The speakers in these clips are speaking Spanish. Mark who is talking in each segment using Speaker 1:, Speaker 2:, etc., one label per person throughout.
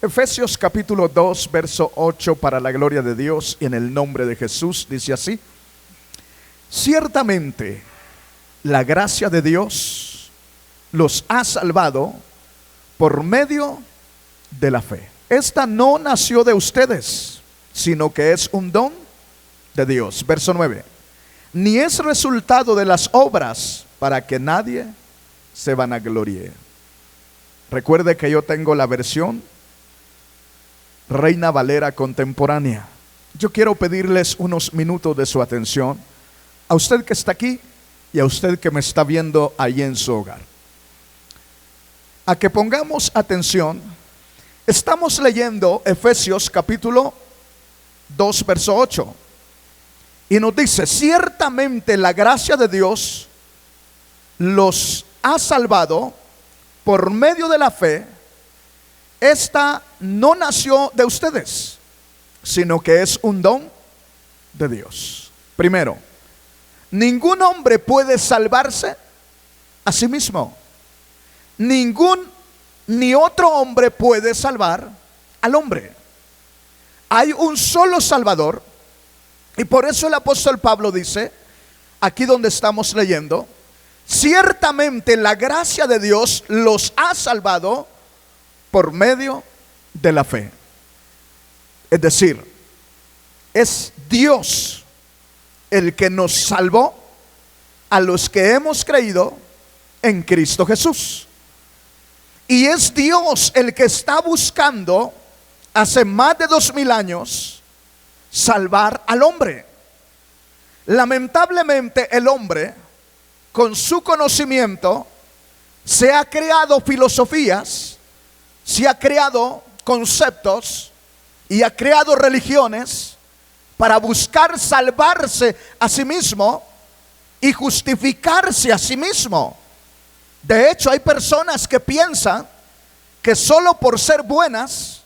Speaker 1: Efesios capítulo 2, verso 8, para la gloria de Dios y en el nombre de Jesús, dice así: ciertamente la gracia de Dios los ha salvado por medio de la fe. Esta no nació de ustedes, sino que es un don de Dios. Verso 9: ni es resultado de las obras, para que nadie se vanaglorie. Recuerde que yo tengo la versión Reina Valera contemporánea. Yo quiero pedirles unos minutos de su atención, a usted que está aquí y a usted que me está viendo ahí en su hogar, a que pongamos atención. Estamos leyendo Efesios capítulo 2, verso 8, y nos dice: ciertamente la gracia de Dios los ha salvado por medio de la fe. Esta no nació de ustedes, sino que es un don de Dios. Primero, ningún hombre puede salvarse a sí mismo. Ni otro hombre puede salvar al hombre. Hay un solo Salvador, y por eso el apóstol Pablo dice, aquí donde estamos leyendo: ciertamente la gracia de Dios los ha salvado por medio de la fe. Es decir, es Dios el que nos salvó a los que hemos creído en Cristo Jesús. Y es Dios el que está buscando hace más de 2000 años salvar al hombre. Lamentablemente el hombre, con su conocimiento, se ha creado filosofías, se ha creado conceptos y ha creado religiones para buscar salvarse a sí mismo y justificarse a sí mismo. De hecho, hay personas que piensan que solo por ser buenas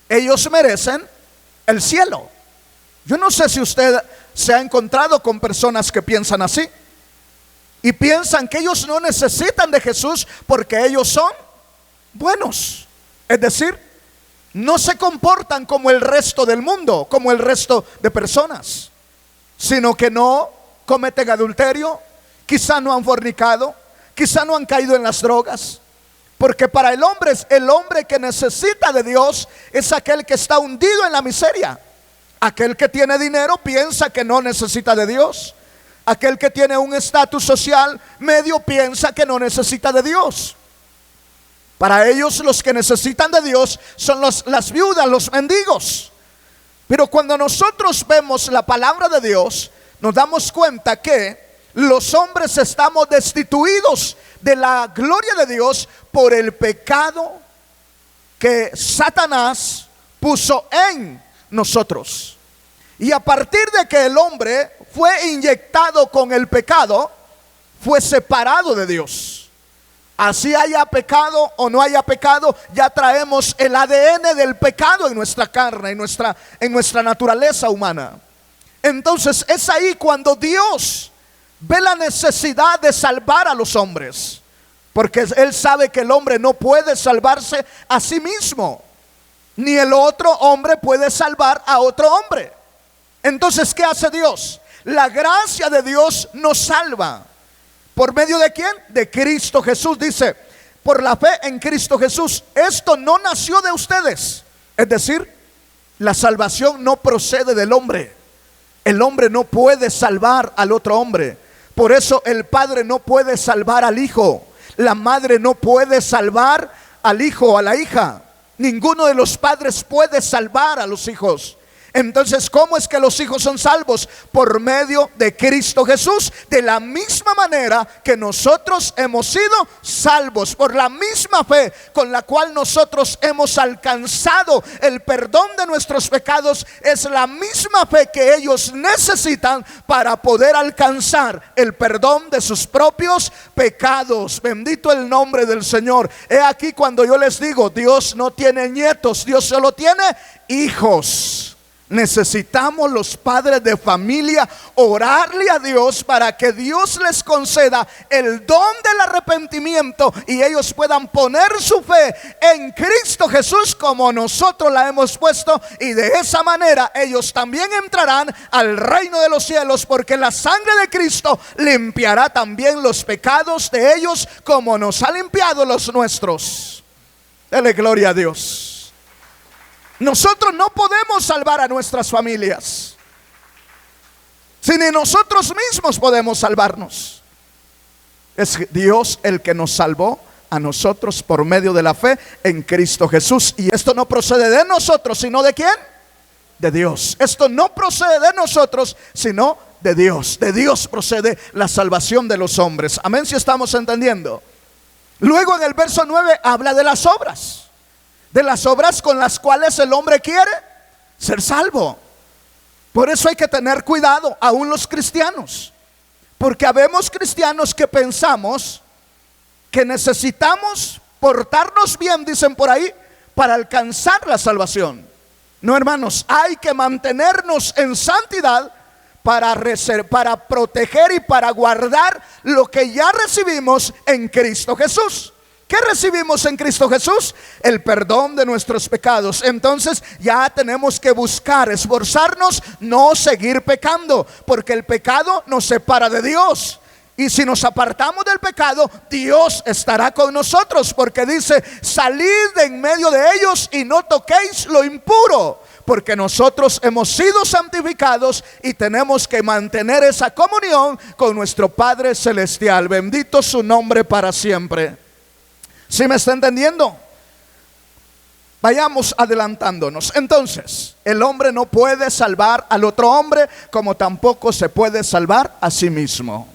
Speaker 1: ellos merecen el cielo. Yo no sé si usted se ha encontrado con personas que piensan así y piensan que ellos no necesitan de Jesús porque ellos son buenos. Es decir, no se comportan como el resto del mundo, como el resto de personas, sino que no cometen adulterio, quizá no han fornicado, quizá no han caído en las drogas. Porque para el hombre que necesita de Dios es aquel que está hundido en la miseria. Aquel que tiene dinero piensa que no necesita de Dios. Aquel que tiene un estatus social medio piensa que no necesita de Dios. Para ellos los que necesitan de Dios son las viudas, los mendigos. Pero cuando nosotros vemos la palabra de Dios, nos damos cuenta que los hombres estamos destituidos de la gloria de Dios por el pecado que Satanás puso en nosotros. Y a partir de que el hombre fue inyectado con el pecado, fue separado de Dios. Así haya pecado o no haya pecado, ya traemos el ADN del pecado en nuestra carne, en nuestra naturaleza humana. Entonces es ahí cuando Dios ve la necesidad de salvar a los hombres, porque Él sabe que el hombre no puede salvarse a sí mismo, ni el otro hombre puede salvar a otro hombre. Entonces, ¿qué hace Dios? La gracia de Dios nos salva. ¿Por medio de quién? De Cristo Jesús. Dice, por la fe en Cristo Jesús. Esto no nació de ustedes. Es decir, la salvación no procede del hombre. El hombre no puede salvar al otro hombre. Por eso el padre no puede salvar al hijo. La madre no puede salvar al hijo o a la hija. Ninguno de los padres puede salvar a los hijos. Entonces, ¿cómo es que los hijos son salvos? Por medio de Cristo Jesús. De la misma manera que nosotros hemos sido salvos, por la misma fe con la cual nosotros hemos alcanzado el perdón de nuestros pecados, es la misma fe que ellos necesitan para poder alcanzar el perdón de sus propios pecados. Bendito el nombre del Señor. He aquí cuando yo les digo, Dios no tiene nietos, Dios solo tiene hijos. Necesitamos los padres de familia orarle a Dios para que Dios les conceda el don del arrepentimiento y ellos puedan poner su fe en Cristo Jesús como nosotros la hemos puesto, y de esa manera ellos también entrarán al reino de los cielos, porque la sangre de Cristo limpiará también los pecados de ellos como nos ha limpiado los nuestros. Dele gloria a Dios. Nosotros no podemos salvar a nuestras familias, si ni nosotros mismos podemos salvarnos. Es Dios el que nos salvó a nosotros por medio de la fe en Cristo Jesús. Y esto no procede de nosotros, sino ¿de quién? De Dios. Esto no procede de nosotros, sino de Dios. De Dios procede la salvación de los hombres. Amén, si estamos entendiendo. Luego en el verso 9 habla de las obras. De las obras con las cuales el hombre quiere ser salvo. Por eso hay que tener cuidado, aún los cristianos, porque habemos cristianos que pensamos que necesitamos portarnos bien, dicen por ahí, para alcanzar la salvación. No, hermanos, hay que mantenernos en santidad para proteger y para guardar lo que ya recibimos en Cristo Jesús. ¿Qué recibimos en Cristo Jesús? El perdón de nuestros pecados. Entonces ya tenemos que buscar, esforzarnos, no seguir pecando, porque el pecado nos separa de Dios. Y si nos apartamos del pecado, Dios estará con nosotros, porque dice: salid de en medio de ellos y no toquéis lo impuro, porque nosotros hemos sido santificados y tenemos que mantener esa comunión con nuestro Padre Celestial. Bendito su nombre para siempre. ¿Sí me está entendiendo? Vayamos adelantándonos. Entonces, el hombre no puede salvar al otro hombre, como tampoco se puede salvar a sí mismo.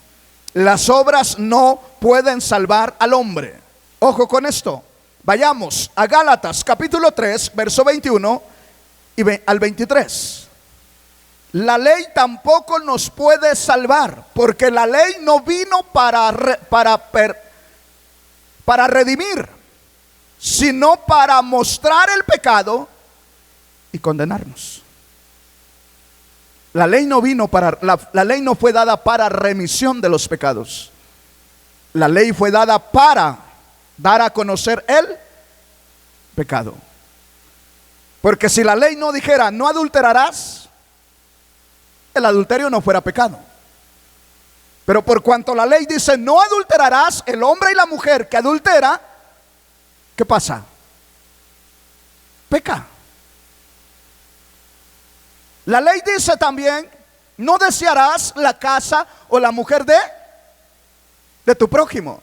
Speaker 1: Las obras no pueden salvar al hombre. Ojo con esto. Vayamos a Gálatas capítulo 3, verso 21 al 23. La ley tampoco nos puede salvar, porque la ley no vino para redimir, sino para mostrar el pecado y condenarnos. La ley no vino la ley no fue dada para remisión de los pecados. La ley fue dada para dar a conocer el pecado. Porque si la ley no dijera no adulterarás, el adulterio no fuera pecado. Pero por cuanto la ley dice no adulterarás, el hombre y la mujer que adultera, ¿qué pasa? Peca. La ley dice también no desearás la casa o la mujer de tu prójimo.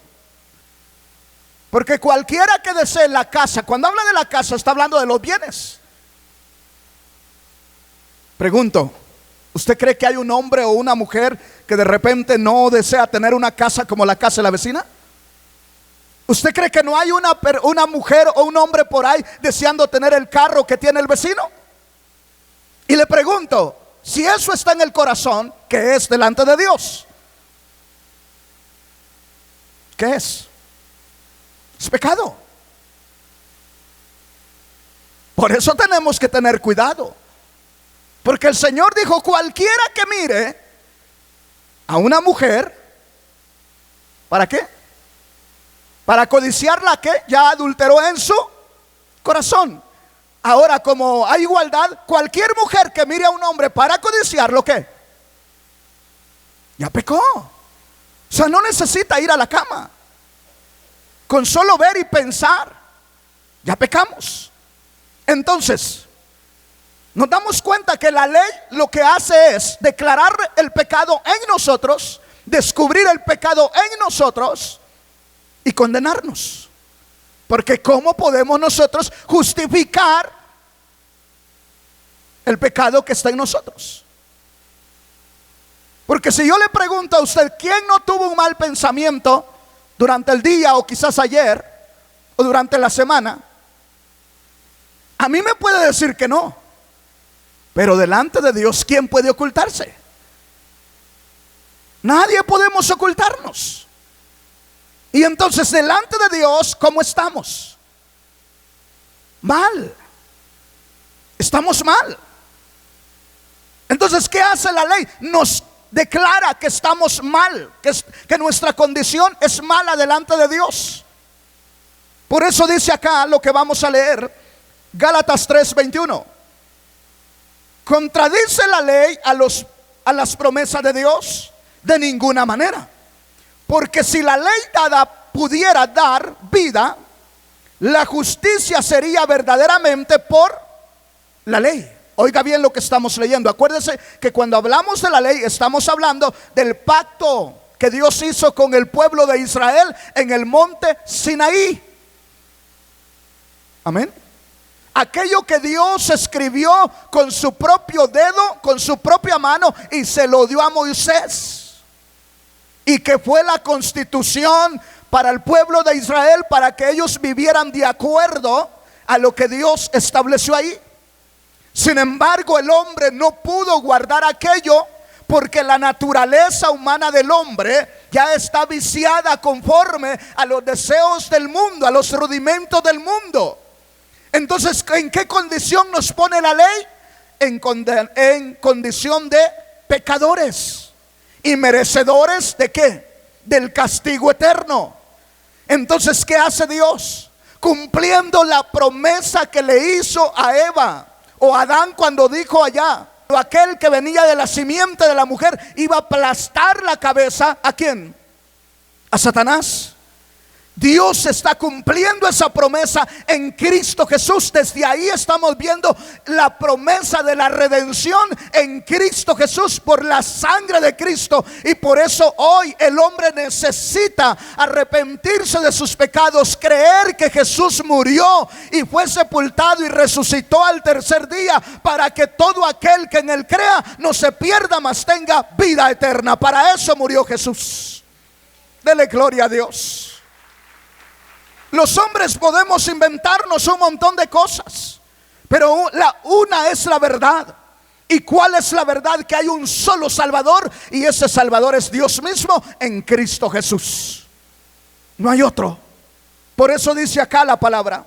Speaker 1: Porque cualquiera que desee la casa, cuando habla de la casa está hablando de los bienes. Pregunto, ¿usted cree que hay un hombre o una mujer que de repente no desea tener una casa como la casa de la vecina? ¿Usted cree que no hay una mujer o un hombre por ahí deseando tener el carro que tiene el vecino? Y le pregunto, si eso está en el corazón, ¿qué es delante de Dios? ¿Qué es? Es pecado. Por eso tenemos que tener cuidado, porque el Señor dijo: cualquiera que mire a una mujer, ¿para qué? Para codiciarla, que ya adulteró en su corazón. Ahora, como hay igualdad, cualquier mujer que mire a un hombre para codiciarlo, ¿qué? Ya pecó. O sea, no necesita ir a la cama. Con solo ver y pensar, ya pecamos. Entonces, nos damos cuenta que la ley lo que hace es declarar el pecado en nosotros, descubrir el pecado en nosotros y condenarnos. Porque ¿cómo podemos nosotros justificar el pecado que está en nosotros? Porque si yo le pregunto a usted, ¿quién no tuvo un mal pensamiento durante el día o quizás ayer o durante la semana? A mí me puede decir que no. Pero delante de Dios, ¿quién puede ocultarse? Nadie podemos ocultarnos. Y entonces delante de Dios, ¿cómo estamos? Mal. Estamos mal. Entonces, ¿qué hace la ley? Nos declara que estamos mal, que nuestra condición es mala delante de Dios. Por eso dice acá lo que vamos a leer, Gálatas 3:21. ¿Contradice la ley a las promesas de Dios? De ninguna manera. Porque si la ley dada pudiera dar vida, la justicia sería verdaderamente por la ley. Oiga bien lo que estamos leyendo. Acuérdese que cuando hablamos de la ley estamos hablando del pacto que Dios hizo con el pueblo de Israel en el monte Sinaí. Amén. Aquello que Dios escribió con su propio dedo, con su propia mano, y se lo dio a Moisés, y que fue la constitución para el pueblo de Israel, para que ellos vivieran de acuerdo a lo que Dios estableció ahí. Sin embargo, el hombre no pudo guardar aquello, porque la naturaleza humana del hombre ya está viciada conforme a los deseos del mundo, a los rudimentos del mundo. Entonces, ¿en qué condición nos pone la ley? En condición de pecadores y merecedores ¿de qué? Del castigo eterno. Entonces, ¿qué hace Dios? Cumpliendo la promesa que le hizo a Eva o a Adán cuando dijo allá, aquel que venía de la simiente de la mujer iba a aplastar la cabeza, ¿a quién? A Satanás. Dios está cumpliendo esa promesa en Cristo Jesús. Desde ahí estamos viendo la promesa de la redención en Cristo Jesús por la sangre de Cristo. Y por eso hoy el hombre necesita arrepentirse de sus pecados, creer que Jesús murió y fue sepultado y resucitó al tercer día, para que todo aquel que en él crea no se pierda, mas tenga vida eterna. Para eso murió Jesús. Dele gloria a Dios. Los hombres podemos inventarnos un montón de cosas, pero una es la verdad. ¿Y cuál es la verdad? Que hay un solo Salvador, y ese Salvador es Dios mismo en Cristo Jesús. No hay otro. Por eso dice acá la palabra: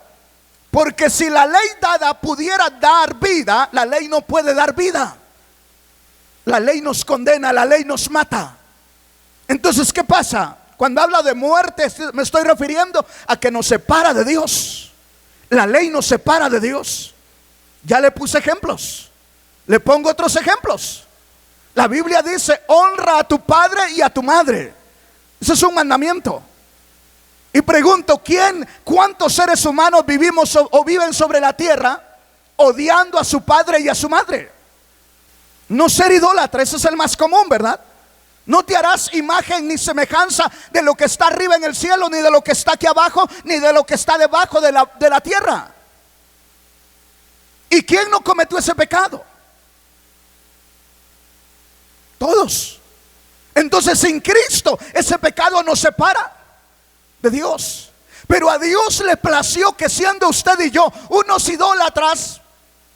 Speaker 1: porque si la ley dada pudiera dar vida, la ley no puede dar vida. La ley nos condena, la ley nos mata. Entonces, ¿qué pasa? Cuando habla de muerte, me estoy refiriendo a que nos separa de Dios. La ley nos separa de Dios. Ya le puse ejemplos, le pongo otros ejemplos. La Biblia dice: honra a tu padre y a tu madre. Ese es un mandamiento. Y pregunto, ¿cuántos seres humanos vivimos o viven sobre la tierra odiando a su padre y a su madre? No ser idólatra, ese es el más común, ¿verdad? No te harás imagen ni semejanza de lo que está arriba en el cielo, ni de lo que está aquí abajo, ni de lo que está debajo de la tierra. ¿Y quién no cometió ese pecado? Todos. Entonces, sin Cristo ese pecado nos separa de Dios. Pero a Dios le plació que, siendo usted y yo unos idólatras,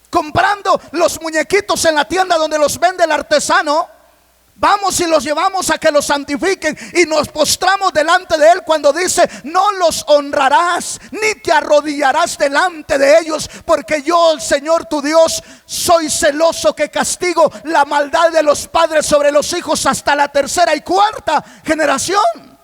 Speaker 1: comprando los muñequitos en la tienda donde los vende el artesano, vamos y los llevamos a que los santifiquen, y nos postramos delante de Él cuando dice: no los honrarás ni te arrodillarás delante de ellos, porque yo, el Señor tu Dios, soy celoso, que castigo la maldad de los padres sobre los hijos hasta la tercera y cuarta generación.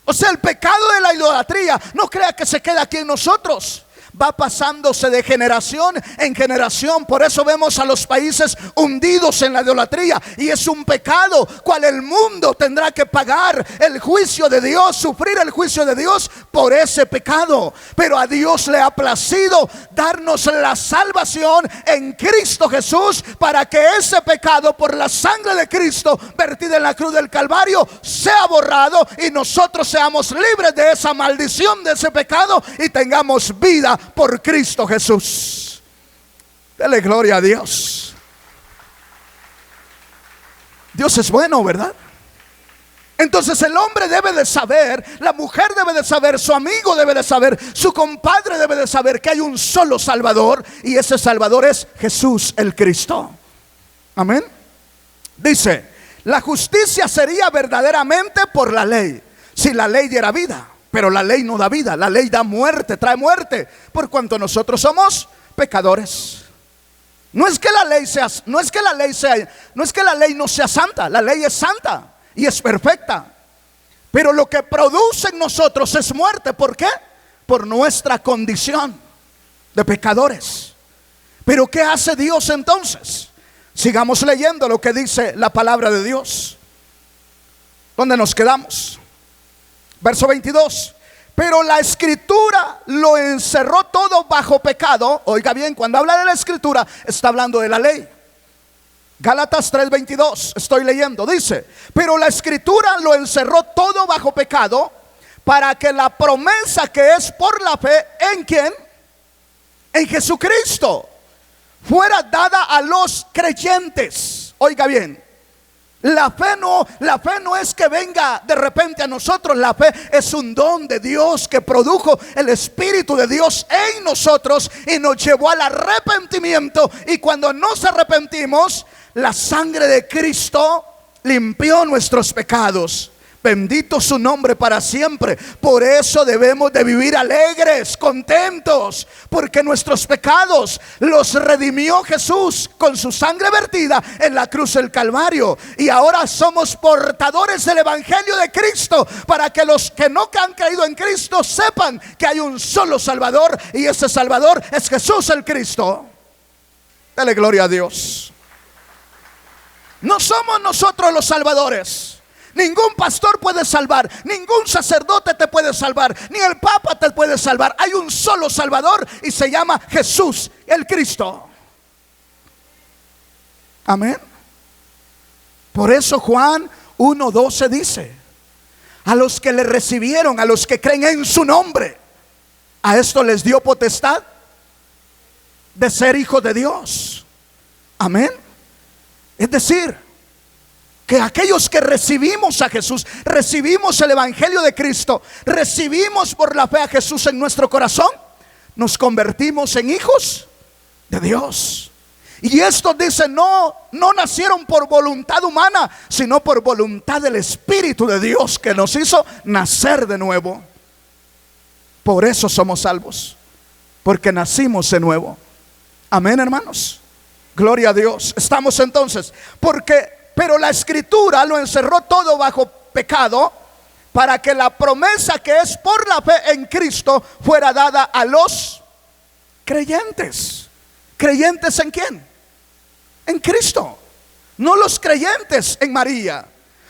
Speaker 1: O sea, el pecado de la idolatría, no crea que se queda aquí en nosotros, va pasándose de generación en generación. Por eso vemos a los países hundidos en la idolatría, y es un pecado cual el mundo tendrá que pagar el juicio de Dios, sufrir el juicio de Dios por ese pecado. Pero a Dios le ha placido darnos la salvación en Cristo Jesús, para que ese pecado, por la sangre de Cristo vertida en la cruz del Calvario, sea borrado y nosotros seamos libres de esa maldición, de ese pecado, y tengamos vida por Cristo Jesús. Dele gloria a Dios. Dios es bueno, ¿verdad? Entonces el hombre debe de saber, la mujer debe de saber, su amigo debe de saber, su compadre debe de saber que hay un solo Salvador, y ese Salvador es Jesús el Cristo. Amén. Dice: la justicia sería verdaderamente por la ley, si la ley diera vida. Pero la ley no da vida, la ley da muerte, trae muerte, por cuanto nosotros somos pecadores. No es que la ley no sea santa, la ley es santa y es perfecta. Pero lo que produce en nosotros es muerte. ¿Por qué? Por nuestra condición de pecadores. Pero ¿qué hace Dios entonces? Sigamos leyendo lo que dice la palabra de Dios. ¿Dónde nos quedamos? Verso 22. Pero la escritura lo encerró todo bajo pecado. Oiga bien, cuando habla de la escritura está hablando de la ley. Gálatas 3:22, estoy leyendo, dice: pero la escritura lo encerró todo bajo pecado, para que la promesa que es por la fe, ¿en quién? En Jesucristo, fuera dada a los creyentes. Oiga bien, la fe no es que venga de repente a nosotros. La fe es un don de Dios que produjo el Espíritu de Dios en nosotros y nos llevó al arrepentimiento. Y cuando nos arrepentimos, la sangre de Cristo limpió nuestros pecados. Bendito su nombre para siempre. Por eso debemos de vivir alegres, contentos, porque nuestros pecados los redimió Jesús con su sangre vertida en la cruz del Calvario. Y ahora somos portadores del Evangelio de Cristo, para que los que no han creído en Cristo sepan que hay un solo Salvador, y ese Salvador es Jesús el Cristo. Dale gloria a Dios. No somos nosotros los salvadores. Ningún pastor puede salvar, ningún sacerdote te puede salvar, ni el Papa te puede salvar. Hay un solo Salvador y se llama Jesús el Cristo. Amén. Por eso Juan 1:12 dice: a los que le recibieron, a los que creen en su nombre, a esto les dio potestad de ser hijos de Dios. Amén. Es decir, que aquellos que recibimos a Jesús, recibimos el Evangelio de Cristo, recibimos por la fe a Jesús en nuestro corazón, nos convertimos en hijos de Dios. Y estos dicen, no nacieron por voluntad humana, sino por voluntad del Espíritu de Dios, que nos hizo nacer de nuevo. Por eso somos salvos, porque nacimos de nuevo. Amén, hermanos. Gloria a Dios. Estamos entonces, pero la escritura lo encerró todo bajo pecado, para que la promesa que es por la fe en Cristo fuera dada a los creyentes. ¿Creyentes en quién? En Cristo. No los creyentes en María,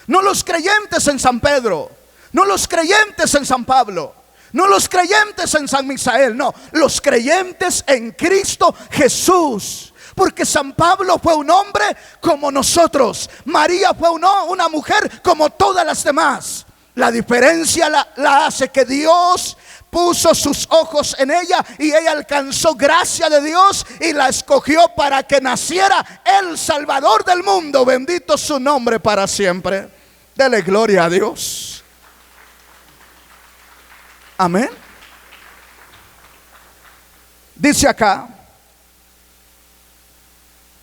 Speaker 1: no los creyentes en San Pedro, no los creyentes en San Pablo, no los creyentes en San Misael, no, los creyentes en Cristo Jesús. Porque San Pablo fue un hombre como nosotros, María fue una mujer como todas las demás. La diferencia la hace que Dios puso sus ojos en ella, y ella alcanzó gracia de Dios y la escogió para que naciera el Salvador del mundo. Bendito su nombre para siempre. Dele gloria a Dios. Amén. Dice acá: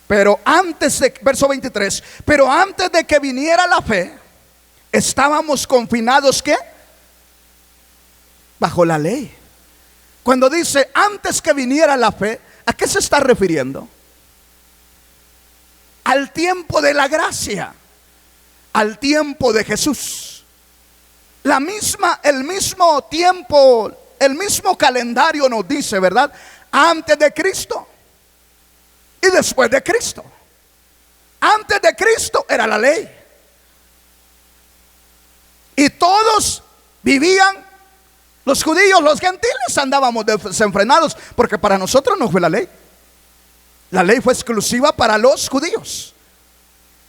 Speaker 1: pero antes de, verso 23, pero antes de que viniera la fe, estábamos confinados, ¿qué? Bajo la ley. Cuando dice antes que viniera la fe, ¿a qué se está refiriendo? Al tiempo de la gracia, al tiempo de Jesús. El mismo tiempo, el mismo calendario nos dice, ¿verdad? Antes de Cristo y después de Cristo. Antes de Cristo era la ley, y todos vivían, los judíos, los gentiles, andábamos desenfrenados, porque para nosotros no fue la ley. La ley fue exclusiva para los judíos.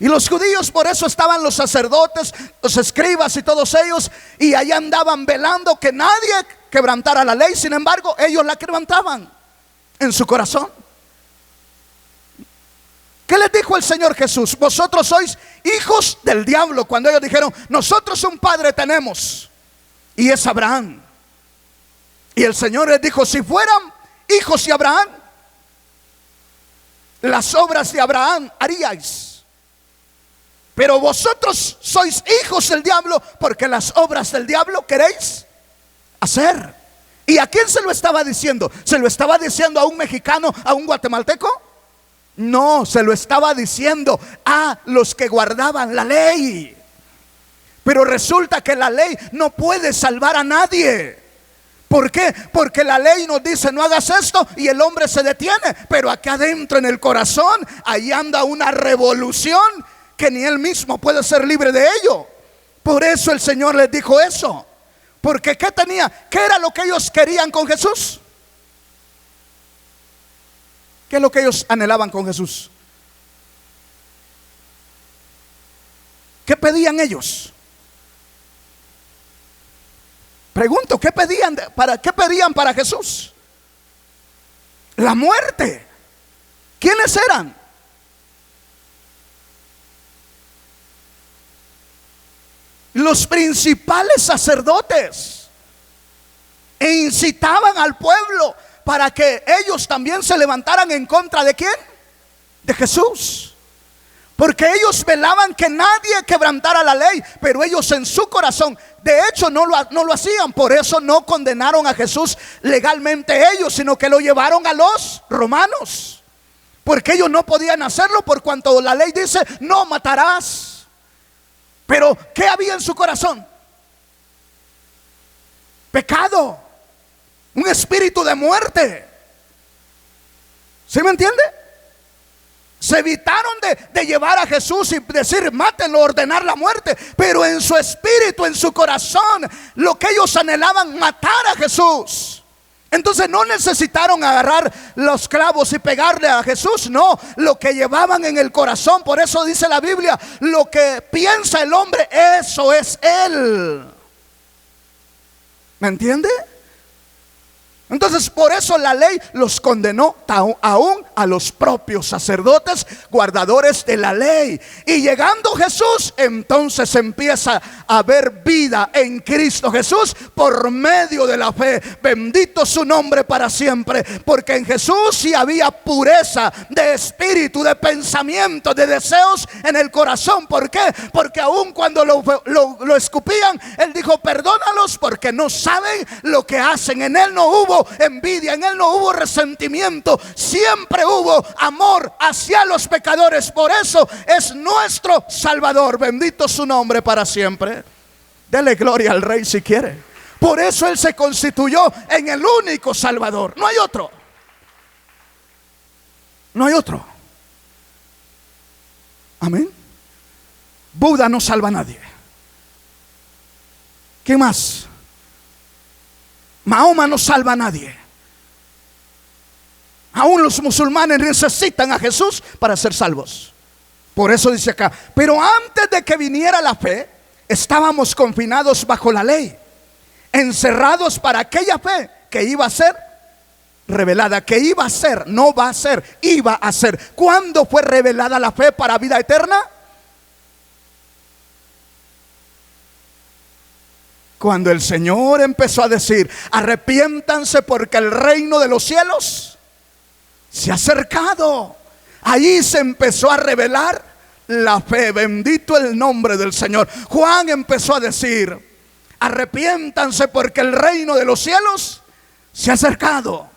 Speaker 1: Y los judíos, por eso estaban los sacerdotes, los escribas y todos ellos, y allá andaban velando que nadie quebrantara la ley. Sin embargo, ellos la quebrantaban en su corazón. ¿Qué les dijo el Señor Jesús? Vosotros sois hijos del diablo. Cuando ellos dijeron, nosotros un padre tenemos, y es Abraham. Y el Señor les dijo, si fueran hijos de Abraham, las obras de Abraham haríais. Pero vosotros sois hijos del diablo, porque las obras del diablo queréis hacer. ¿Y a quién se lo estaba diciendo? ¿Se lo estaba diciendo a un mexicano, a un guatemalteco? No, se lo estaba diciendo a los que guardaban la ley. Pero resulta que la ley no puede salvar a nadie. ¿Por qué? Porque la ley nos dice no hagas esto y el hombre se detiene. Pero acá adentro en el corazón, ahí anda una revolución que ni él mismo puede ser libre de ello. Por eso el Señor les dijo eso. Porque ¿qué tenía? ¿Qué era lo que ellos querían con Jesús? ¿Qué es lo que ellos anhelaban con Jesús? ¿Qué pedían ellos? Pregunto, ¿qué pedían para Jesús? La muerte. ¿Quiénes eran? Los principales sacerdotes. E incitaban al pueblo para que ellos también se levantaran en contra ¿de quién? De Jesús. Porque ellos velaban que nadie quebrantara la ley, pero ellos en su corazón, de hecho no lo hacían. Por eso no condenaron a Jesús legalmente ellos, sino que lo llevaron a los romanos. Porque ellos no podían hacerlo por cuanto la ley dice no matarás. Pero ¿qué había en su corazón? Pecado. Un espíritu de muerte. ¿Sí me entiende? Se evitaron de llevar a Jesús y decir mátenlo, ordenar la muerte. Pero en su espíritu, en su corazón, lo que ellos anhelaban, matar a Jesús. Entonces no necesitaron agarrar los clavos y pegarle a Jesús. No, lo que llevaban en el corazón. Por eso dice la Biblia, lo que piensa el hombre, eso es él. ¿Me entiende? Entonces por eso la ley los condenó aún a los propios sacerdotes, guardadores de la ley. Y llegando Jesús, entonces empieza a haber vida en Cristo Jesús por medio de la fe. Bendito su nombre para siempre. Porque en Jesús sí había pureza de espíritu, de pensamiento, de deseos en el corazón. ¿Por qué? Porque aún cuando lo escupían, Él dijo perdónalos porque no saben lo que hacen. En Él no hubo envidia, en Él no hubo resentimiento, siempre hubo amor hacia los pecadores. Por eso es nuestro Salvador. Bendito su nombre para siempre. Dele gloria al Rey si quiere. Por eso Él se constituyó en el único Salvador. No hay otro. No hay otro. Amén. Buda no salva a nadie. ¿Qué más? Mahoma no salva a nadie. Aún los musulmanes necesitan a Jesús para ser salvos. Por eso dice acá, pero antes de que viniera la fe, estábamos confinados bajo la ley, encerrados para aquella fe que iba a ser revelada, que iba a ser, no va a ser, iba a ser. ¿Cuándo fue revelada la fe para vida eterna? Cuando el Señor empezó a decir, arrepiéntanse porque el reino de los cielos se ha acercado. Ahí se empezó a revelar la fe. Bendito el nombre del Señor. Juan empezó a decir, arrepiéntanse porque el reino de los cielos se ha acercado.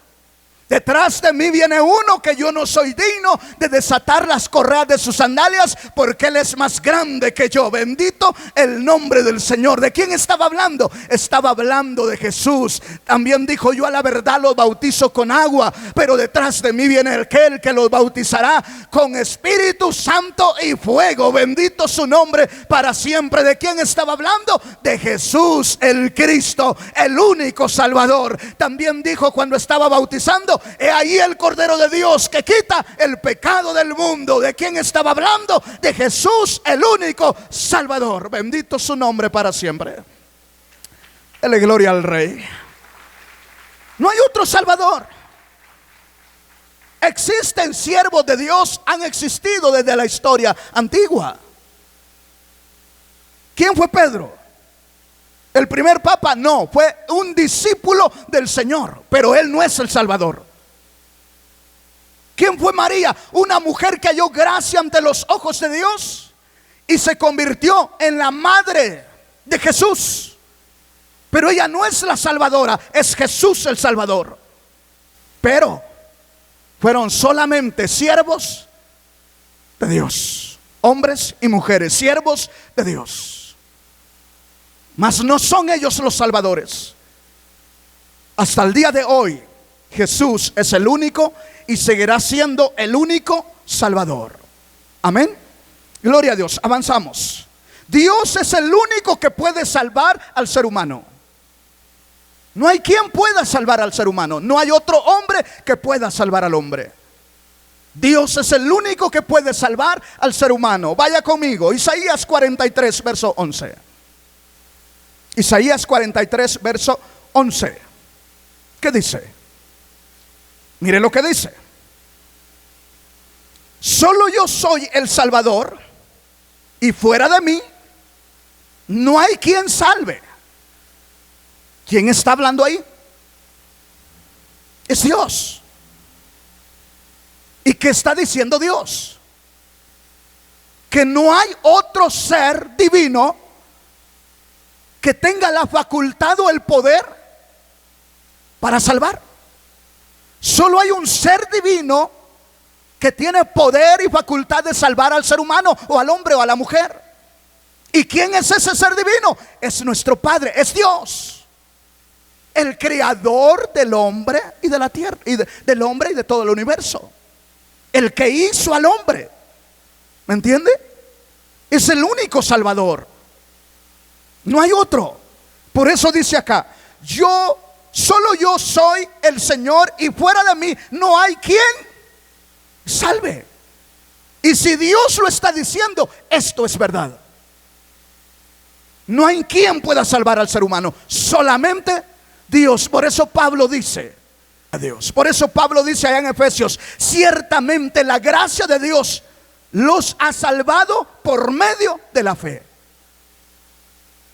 Speaker 1: Detrás de mí viene uno que yo no soy digno de desatar las correas de sus sandalias, porque Él es más grande que yo. Bendito el nombre del Señor. ¿De quién estaba hablando? Estaba hablando de Jesús. También dijo, yo a la verdad los bautizo con agua, pero detrás de mí viene aquel que los bautizará con Espíritu Santo y fuego. Bendito su nombre para siempre. ¿De quién estaba hablando? De Jesús el Cristo, el único Salvador. También dijo cuando estaba bautizando, he ahí el Cordero de Dios que quita el pecado del mundo. ¿De quién estaba hablando? De Jesús, el único Salvador. Bendito su nombre para siempre. Dele gloria al Rey. No hay otro Salvador. Existen siervos de Dios, han existido desde la historia antigua. ¿Quién fue Pedro? ¿El primer papa? No, fue un discípulo del Señor, pero él no es el Salvador. ¿Quién fue María? Una mujer que halló gracia ante los ojos de Dios y se convirtió en la madre de Jesús. Pero ella no es la salvadora, es Jesús el Salvador. Pero fueron solamente siervos de Dios, hombres y mujeres, siervos de Dios. Mas no son ellos los salvadores. Hasta el día de hoy, Jesús es el único y seguirá siendo el único Salvador. Amén. Gloria a Dios. Avanzamos. Dios es el único que puede salvar al ser humano. No hay quien pueda salvar al ser humano. No hay otro hombre que pueda salvar al hombre. Dios es el único que puede salvar al ser humano. Vaya conmigo, Isaías 43, verso 11. Isaías 43, verso 11. ¿Qué dice? Mire lo que dice. Solo yo soy el Salvador, y fuera de mí no hay quien salve. ¿Quién está hablando ahí? Es Dios. ¿Y qué está diciendo Dios? Que no hay otro ser divino que tenga la facultad o el poder para salvar. Solo hay un ser divino que tiene poder y facultad de salvar al ser humano, o al hombre o a la mujer. ¿Y quién es ese ser divino? Es nuestro Padre, es Dios, el creador del hombre y de la tierra, y del hombre y de todo el universo. El que hizo al hombre, ¿me entiende? Es el único Salvador. No hay otro. Por eso dice acá: solo yo soy el Señor, y fuera de mí no hay quien salve. Y si Dios lo está diciendo, esto es verdad. No hay quien pueda salvar al ser humano, solamente Dios. Por eso Pablo dice a Dios. Por eso Pablo dice allá en Efesios: ciertamente la gracia de Dios los ha salvado por medio de la fe.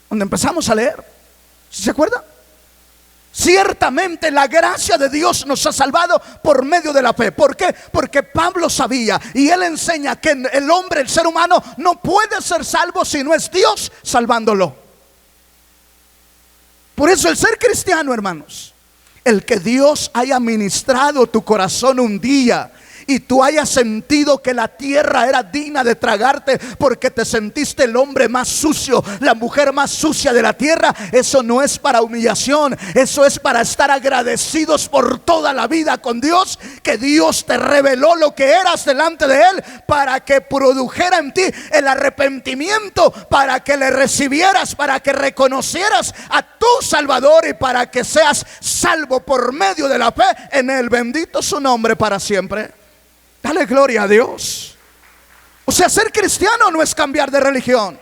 Speaker 1: Donde empezamos a leer, ¿sí se acuerda? Ciertamente la gracia de Dios nos ha salvado por medio de la fe. ¿Por qué? Porque Pablo sabía, y él enseña, que el hombre, el ser humano, no puede ser salvo si no es Dios salvándolo. Por eso el ser cristiano, hermanos, el que Dios haya ministrado tu corazón un día y tú hayas sentido que la tierra era digna de tragarte porque te sentiste el hombre más sucio, la mujer más sucia de la tierra, eso no es para humillación, eso es para estar agradecidos por toda la vida con Dios, que Dios te reveló lo que eras delante de Él para que produjera en ti el arrepentimiento, para que le recibieras, para que reconocieras a tu Salvador y para que seas salvo por medio de la fe en Él. Bendito su nombre para siempre. Dale gloria a Dios. O sea, ser cristiano no es cambiar de religión.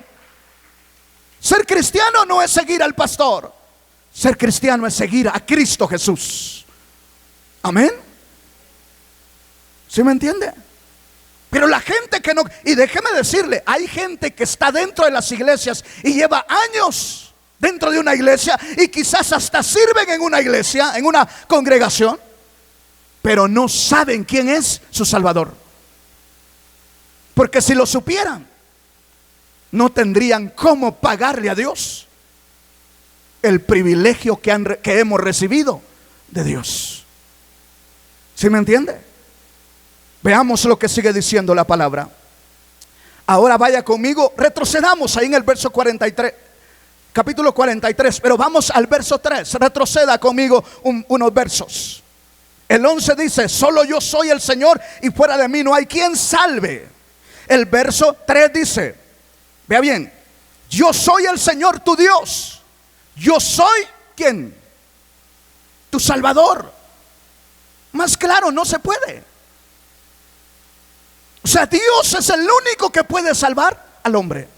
Speaker 1: Ser cristiano no es seguir al pastor. Ser cristiano es seguir a Cristo Jesús. Amén. ¿Sí me entiende? Pero la gente que no, y déjeme decirle, hay gente que está dentro de las iglesias y lleva años dentro de una iglesia y quizás hasta sirven en una iglesia, en una congregación, pero no saben quién es su Salvador. Porque si lo supieran, no tendrían cómo pagarle a Dios el privilegio que hemos recibido de Dios. ¿Sí me entiende? Veamos lo que sigue diciendo la palabra. Ahora vaya conmigo, retrocedamos ahí en el verso 43, capítulo 43, pero vamos al verso 3. Retroceda conmigo unos versos. El 11 dice: solo yo soy el Señor, y fuera de mí no hay quien salve. El verso 3 dice, vea bien: yo soy el Señor tu Dios. Yo soy, ¿quién? Tu Salvador. Más claro no se puede. O sea, Dios es el único que puede salvar al hombre,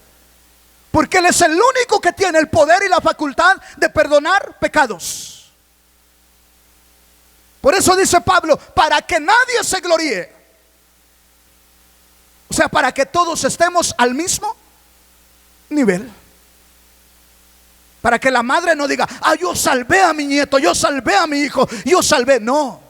Speaker 1: porque Él es el único que tiene el poder y la facultad de perdonar pecados. Por eso dice Pablo: para que nadie se gloríe. O sea, para que todos estemos al mismo nivel. Para que la madre no diga: yo salvé a mi nieto, yo salvé a mi hijo, yo salvé. No.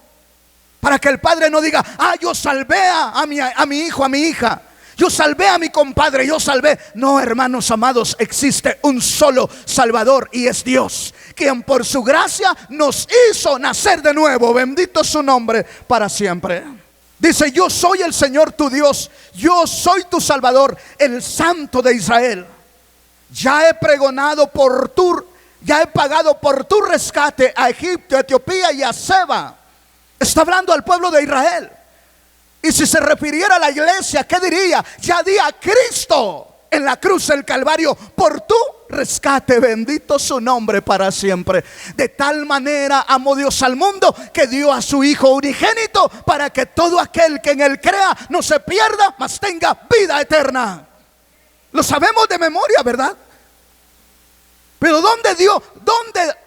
Speaker 1: Para que el padre no diga: yo salvé a mi hijo, a mi hija, yo salvé a mi compadre, yo salvé. No, hermanos amados, existe un solo Salvador, y es Dios, quien por su gracia nos hizo nacer de nuevo. Bendito su nombre para siempre. Dice: yo soy el Señor tu Dios, yo soy tu Salvador, el Santo de Israel. Ya he pagado por tu rescate a Egipto, a Etiopía y a Seba. Está hablando al pueblo de Israel. Y si se refiriera a la iglesia, ¿qué diría? Ya di a Cristo en la cruz del Calvario por tu rescate, bendito su nombre para siempre. De tal manera amó Dios al mundo que dio a su Hijo unigénito, para que todo aquel que en él crea no se pierda, mas tenga vida eterna. Lo sabemos de memoria, ¿verdad? Pero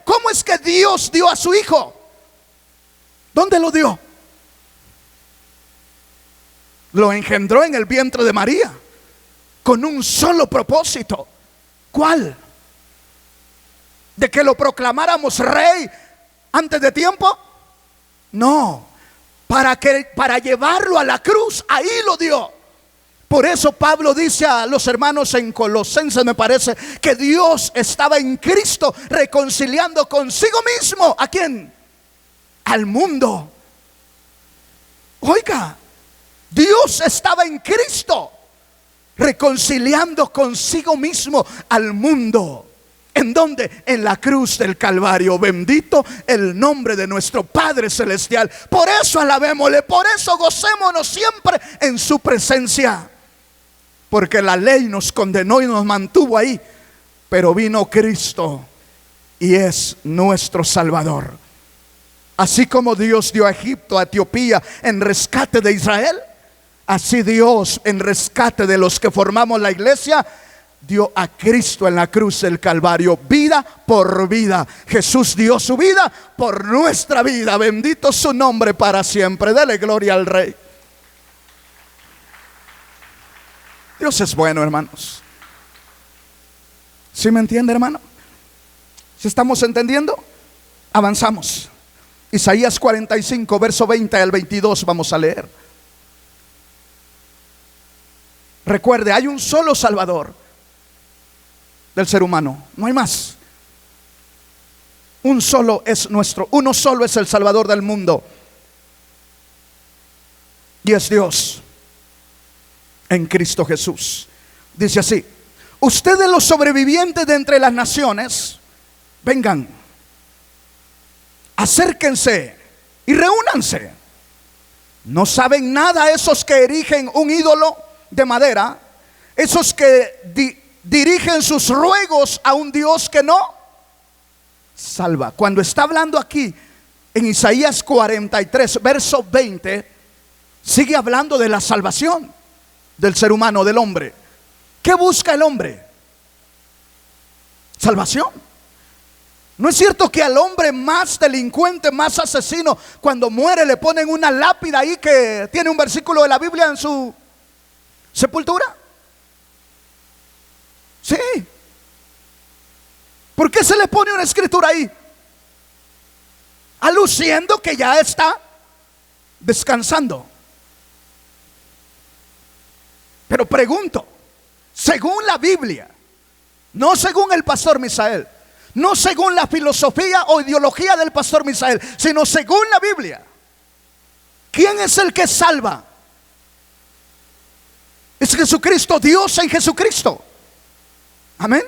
Speaker 1: ¿cómo es que Dios dio a su Hijo? ¿Dónde lo dio? Lo engendró en el vientre de María con un solo propósito. ¿Cuál? ¿De que lo proclamáramos rey antes de tiempo? No, para llevarlo a la cruz, ahí lo dio. Por eso Pablo dice a los hermanos en Colosenses, me parece, que Dios estaba en Cristo reconciliando consigo mismo. ¿A quién? Al mundo. Oiga, Dios estaba en Cristo reconciliando consigo mismo al mundo. ¿En dónde? En la cruz del Calvario. Bendito el nombre de nuestro Padre Celestial. Por eso alabémosle, por eso gocémonos siempre en su presencia. Porque la ley nos condenó y nos mantuvo ahí, pero vino Cristo y es nuestro Salvador. Así como Dios dio a Egipto, a Etiopía en rescate de Israel, así Dios en rescate de los que formamos la iglesia dio a Cristo en la cruz del Calvario, vida por vida. Jesús dio su vida por nuestra vida. Bendito su nombre para siempre. Dele gloria al Rey. Dios es bueno, hermanos. ¿Sí me entiende, hermano? ¿Sí estamos entendiendo? Avanzamos. Isaías 45, verso 20 al 22 vamos a leer. Recuerde, hay un solo Salvador del ser humano, no hay más. Uno solo es el Salvador del mundo, y es Dios en Cristo Jesús. Dice así: ustedes, los sobrevivientes de entre las naciones, vengan, acérquense y reúnanse. ¿No saben nada esos que erigen un ídolo de madera? Esos que dirigen sus ruegos a un Dios que no salva. Cuando está hablando aquí en Isaías 43, verso 20, sigue hablando de la salvación del ser humano, del hombre. ¿Qué busca el hombre? Salvación. ¿No es cierto que al hombre más delincuente, más asesino, cuando muere le ponen una lápida ahí que tiene un versículo de la Biblia en su sepultura? Sí. ¿Por qué se le pone una escritura ahí? Aluciendo que ya está descansando. Pero pregunto, según la Biblia, no según el pastor Misael, no según la filosofía o ideología del pastor Misael, sino según la Biblia, ¿quién es el que salva? Es Jesucristo, Dios en Jesucristo. Amén.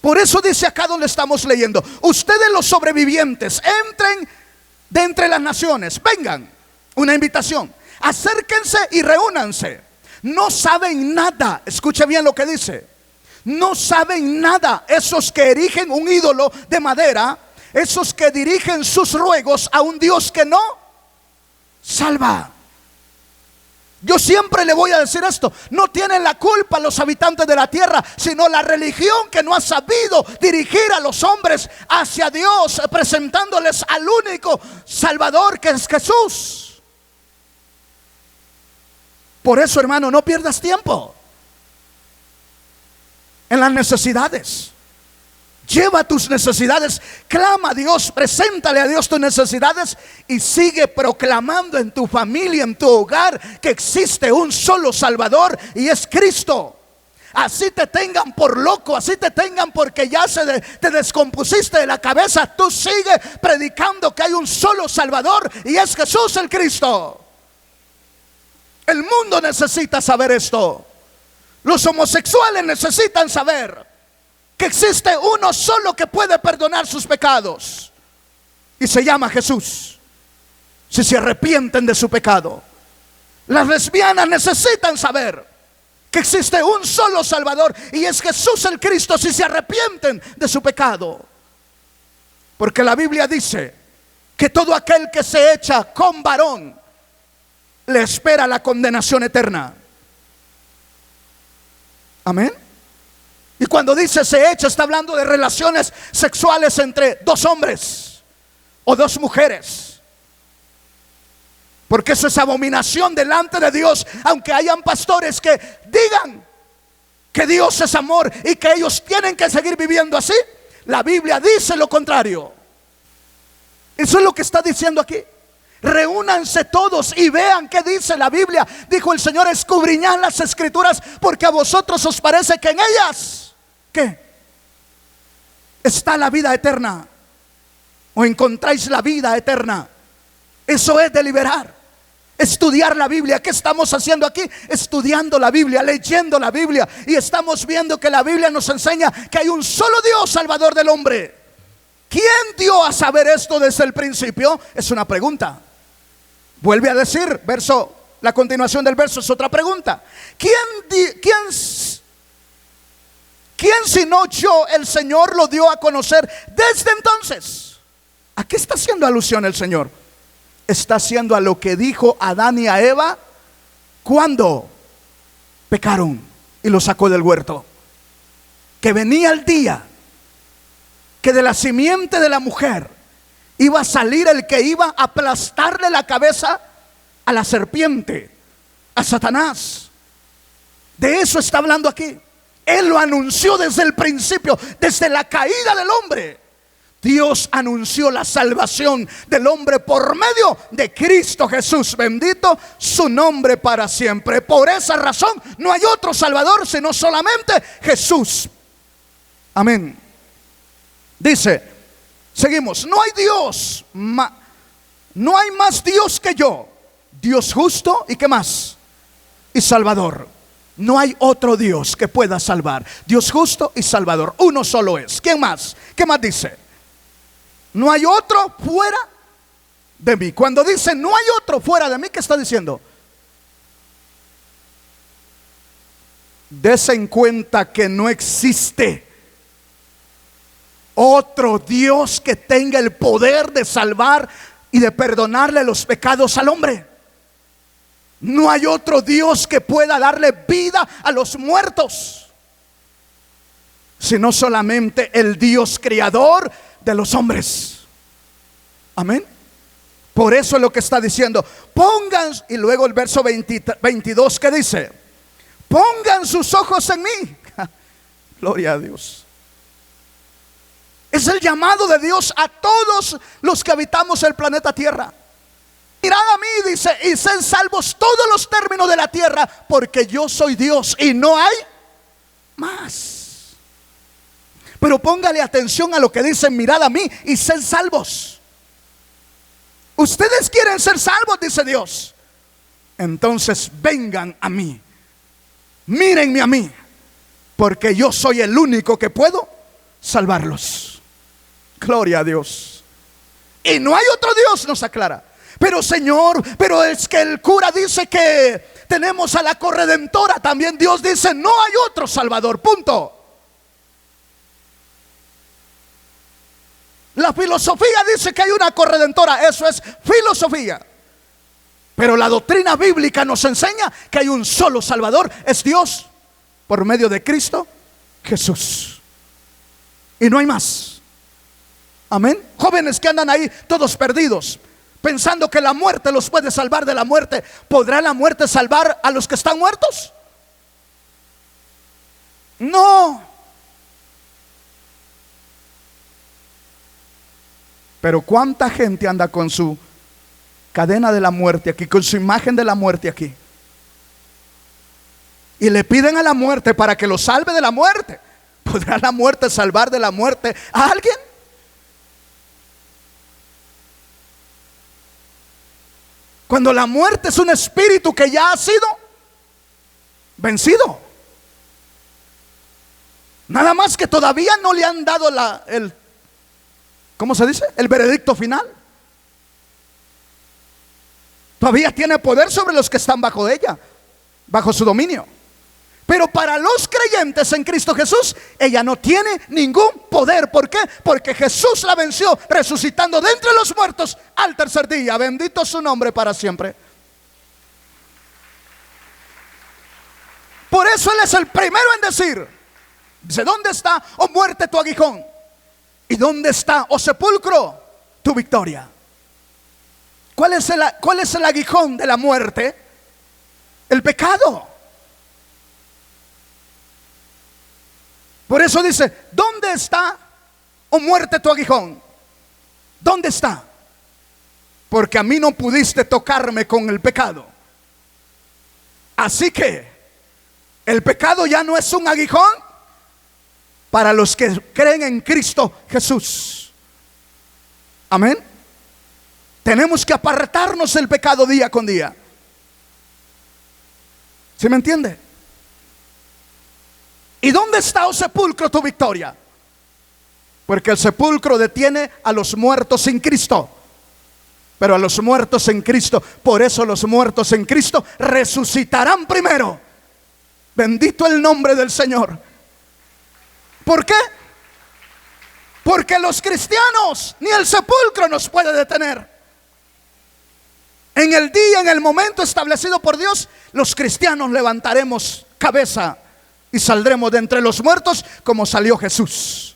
Speaker 1: Por eso dice acá donde estamos leyendo: ustedes, los sobrevivientes, entren de entre las naciones, vengan, una invitación, acérquense y reúnanse. No saben nada, escuche bien lo que dice, no saben nada esos que erigen un ídolo de madera, esos que dirigen sus ruegos a un Dios que no salva. Yo siempre le voy a decir esto: no tienen la culpa los habitantes de la tierra, sino la religión que no ha sabido dirigir a los hombres hacia Dios, presentándoles al único Salvador, que es Jesús. Por eso, hermano, no pierdas tiempo en las necesidades. Lleva tus necesidades, clama a Dios, preséntale a Dios tus necesidades y sigue proclamando en tu familia, en tu hogar, que existe un solo Salvador y es Cristo. Así te tengan por loco, así te tengan porque ya te descompusiste de la cabeza, tú sigue predicando que hay un solo Salvador y es Jesús el Cristo. El mundo necesita saber esto. Los homosexuales necesitan saber que existe uno solo que puede perdonar sus pecados, y se llama Jesús, si se arrepienten de su pecado. Las lesbianas necesitan saber que existe un solo Salvador, y es Jesús el Cristo, si se arrepienten de su pecado. Porque la Biblia dice que todo aquel que se echa con varón le espera la condenación eterna. Amén. Y cuando dice se echa, está hablando de relaciones sexuales entre dos hombres o dos mujeres, porque eso es abominación delante de Dios. Aunque hayan pastores que digan que Dios es amor y que ellos tienen que seguir viviendo así, la Biblia dice lo contrario. Eso es lo que está diciendo aquí. Reúnanse todos y vean qué dice la Biblia. Dijo el Señor: escudriñad las escrituras, porque a vosotros os parece que en ellas, ¿qué? Está la vida eterna, o encontráis la vida eterna. Eso es deliberar, estudiar la Biblia. ¿Qué estamos haciendo aquí? Estudiando la Biblia, leyendo la Biblia, y estamos viendo que la Biblia nos enseña que hay un solo Dios, Salvador del hombre. ¿Quién dio a saber esto desde el principio? Es una pregunta. Vuelve a decir, la continuación del verso es otra pregunta. ¿Quién sino yo, el Señor, lo dio a conocer desde entonces? ¿A qué está haciendo alusión el Señor? Está haciendo a lo que dijo a Adán y a Eva cuando pecaron y lo sacó del huerto. Que venía el día que de la simiente de la mujer iba a salir el que iba a aplastarle la cabeza a la serpiente, a Satanás. De eso está hablando aquí. Él lo anunció desde el principio, desde la caída del hombre. Dios anunció la salvación del hombre por medio de Cristo Jesús. Bendito su nombre para siempre. Por esa razón no hay otro Salvador sino solamente Jesús. Amén. Dice, seguimos: no hay Dios, no hay más Dios que yo, Dios justo y ¿qué más? Y Salvador. No hay otro Dios que pueda salvar. Dios justo y Salvador, uno solo es. ¿Quién más? ¿Qué más dice? No hay otro fuera de mí. Cuando dice no hay otro fuera de mí, ¿qué está diciendo? Dese en cuenta que no existe otro Dios que tenga el poder de salvar y de perdonarle los pecados al hombre. No hay otro Dios que pueda darle vida a los muertos, sino solamente el Dios creador de los hombres. Amén. Por eso es lo que está diciendo. Pongan, y luego el verso 22 que dice: pongan sus ojos en mí. Gloria a Dios. Es el llamado de Dios a todos los que habitamos el planeta Tierra. Mirad a mí, dice, y sed salvos todos los términos de la tierra, porque yo soy Dios y no hay más. Pero póngale atención a lo que dice: mirad a mí y sed salvos. Ustedes quieren ser salvos, dice Dios. Entonces vengan a mí, mírenme a mí, porque yo soy el único que puedo salvarlos. Gloria a Dios. Y no hay otro Dios, nos aclara. Pero Señor, pero es que el cura dice que tenemos a la corredentora. También Dios dice no hay otro Salvador, punto. La filosofía dice que hay una corredentora, eso es filosofía. Pero la doctrina bíblica nos enseña que hay un solo Salvador, es Dios, por medio de Cristo Jesús. Y no hay más. Amén. Jóvenes que andan ahí todos perdidos, pensando que la muerte los puede salvar de la muerte. ¿Podrá la muerte salvar a los que están muertos? No. Pero cuánta gente anda con su cadena de la muerte aquí, con su imagen de la muerte aquí, y le piden a la muerte para que lo salve de la muerte. ¿Podrá la muerte salvar de la muerte a alguien? Cuando la muerte es un espíritu que ya ha sido vencido. Nada más que todavía no le han dado ¿cómo se dice? El veredicto final. Todavía tiene poder sobre los que están bajo ella, bajo su dominio. Pero para los creyentes en Cristo Jesús, ella no tiene ningún poder. ¿Por qué? Porque Jesús la venció resucitando de entre los muertos al tercer día. Bendito su nombre para siempre. Por eso Él es el primero en decir, dice, ¿dónde está, oh muerte, tu aguijón? ¿Y dónde está, oh sepulcro, tu victoria? ¿Cuál es el aguijón de la muerte? El pecado. Por eso dice, ¿dónde está, oh muerte, tu aguijón? ¿Dónde está? Porque a mí no pudiste tocarme con el pecado. Así que el pecado ya no es un aguijón para los que creen en Cristo Jesús. Amén. Tenemos que apartarnos del pecado día con día. ¿Sí me entiende? ¿Y dónde está, oh sepulcro, tu victoria? Porque el sepulcro detiene a los muertos en Cristo. Pero a los muertos en Cristo, por eso los muertos en Cristo resucitarán primero. Bendito el nombre del Señor. ¿Por qué? Porque los cristianos, ni el sepulcro nos puede detener. En el día, en el momento establecido por Dios, los cristianos levantaremos cabeza y saldremos de entre los muertos como salió Jesús.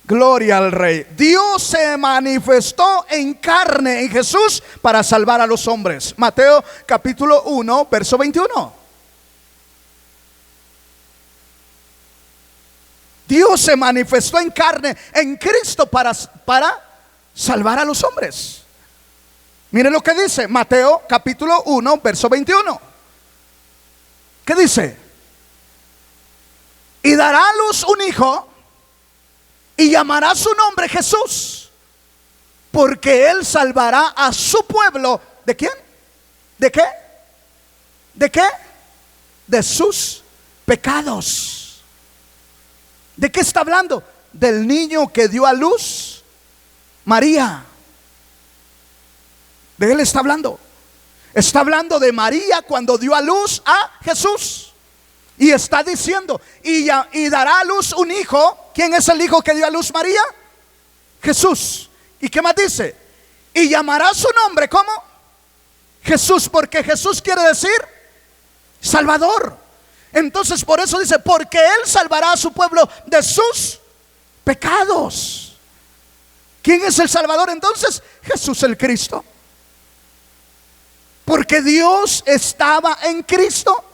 Speaker 1: Gloria al Rey. Dios se manifestó en carne en Jesús para salvar a los hombres. Mateo capítulo 1, verso 21. Dios se manifestó en carne en Cristo para salvar a los hombres. Mire lo que dice Mateo capítulo 1, verso 21. ¿Qué dice? Y dará a luz un hijo y llamará su nombre Jesús, porque él salvará a su pueblo. ¿De quién? ¿De qué? ¿De qué? De sus pecados. ¿De qué está hablando? Del niño que dio a luz María. De él está hablando. Está hablando de María cuando dio a luz a Jesús. Y está diciendo, y dará a luz un hijo. ¿Quién es el hijo que dio a luz María? Jesús. ¿Y qué más dice? Y llamará su nombre, ¿cómo? Jesús, porque Jesús quiere decir Salvador. Entonces por eso dice, porque él salvará a su pueblo de sus pecados. ¿Quién es el Salvador entonces? Jesús el Cristo. Porque Dios estaba en Cristo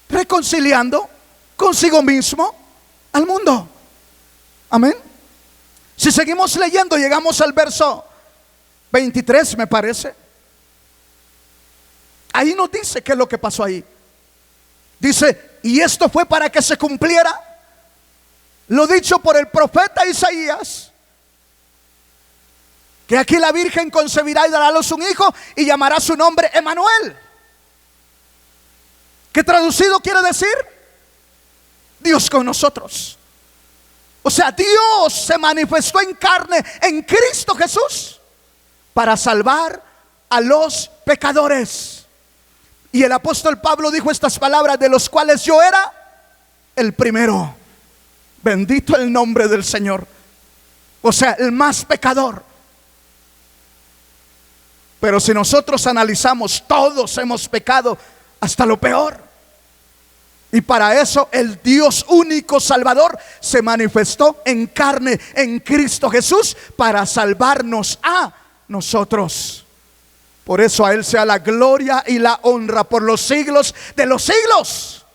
Speaker 1: reconciliando consigo mismo al mundo. Amén. Si seguimos leyendo, llegamos al verso 23, me parece. Ahí nos dice qué es lo que pasó ahí. Dice, y esto fue para que se cumpliera lo dicho por el profeta Isaías, que aquí la Virgen concebirá y dará a luz un hijo y llamará su nombre Emmanuel, que traducido quiere decir Dios con nosotros. O sea, Dios se manifestó en carne en Cristo Jesús para salvar a los pecadores. Y el apóstol Pablo dijo estas palabras, de los cuales yo era el primero. Bendito el nombre del Señor. O sea, el más pecador. Pero si nosotros analizamos, todos hemos pecado hasta lo peor. Y para eso el Dios único Salvador se manifestó en carne en Cristo Jesús para salvarnos a nosotros. Por eso a Él sea la gloria y la honra por los siglos de los siglos.